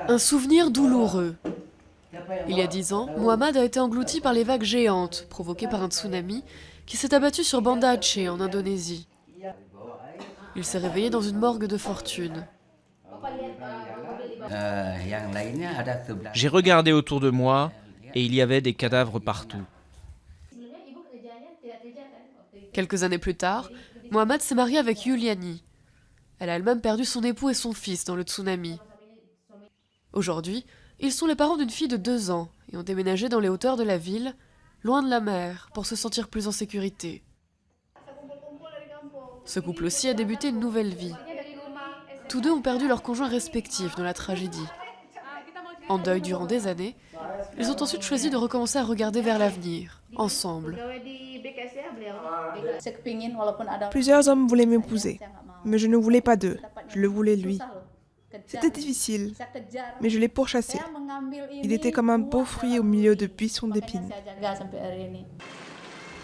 Un souvenir douloureux. Il y a 10 ans, Mohammad a été englouti par les vagues géantes provoquées par un tsunami qui s'est abattu sur Banda Aceh en Indonésie. Il s'est réveillé dans une morgue de fortune. J'ai regardé autour de moi et il y avait des cadavres partout. Quelques années plus tard, Mohammad s'est marié avec Yuliani. Elle a elle-même perdu son époux et son fils dans le tsunami. Aujourd'hui, ils sont les parents d'une fille de 2 ans et ont déménagé dans les hauteurs de la ville, loin de la mer, pour se sentir plus en sécurité. Ce couple aussi a débuté une nouvelle vie. Tous deux ont perdu leurs conjoints respectifs dans la tragédie. En deuil durant des années, ils ont ensuite choisi de recommencer à regarder vers l'avenir, ensemble. Plusieurs hommes voulaient m'épouser, mais je ne voulais pas d'eux, je le voulais lui. C'était difficile, mais je l'ai pourchassé. Il était comme un beau fruit au milieu de buissons d'épines.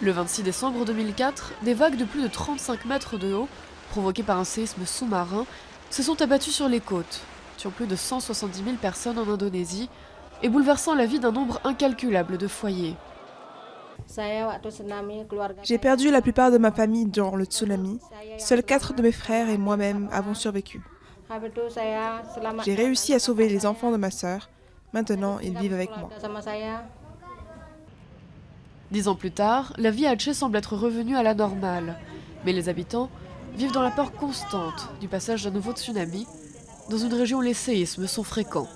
Le 26 décembre 2004, des vagues de plus de 35 mètres de haut, provoquées par un séisme sous-marin, se sont abattues sur les côtes, tuant plus de 170 000 personnes en Indonésie et bouleversant la vie d'un nombre incalculable de foyers. J'ai perdu la plupart de ma famille durant le tsunami. Seuls 4 de mes frères et moi-même avons survécu. J'ai réussi à sauver les enfants de ma sœur. Maintenant, ils vivent avec moi. 10 ans plus tard, la vie à Aceh semble être revenue à la normale. Mais les habitants vivent dans la peur constante du passage d'un nouveau tsunami dans une région où les séismes sont fréquents.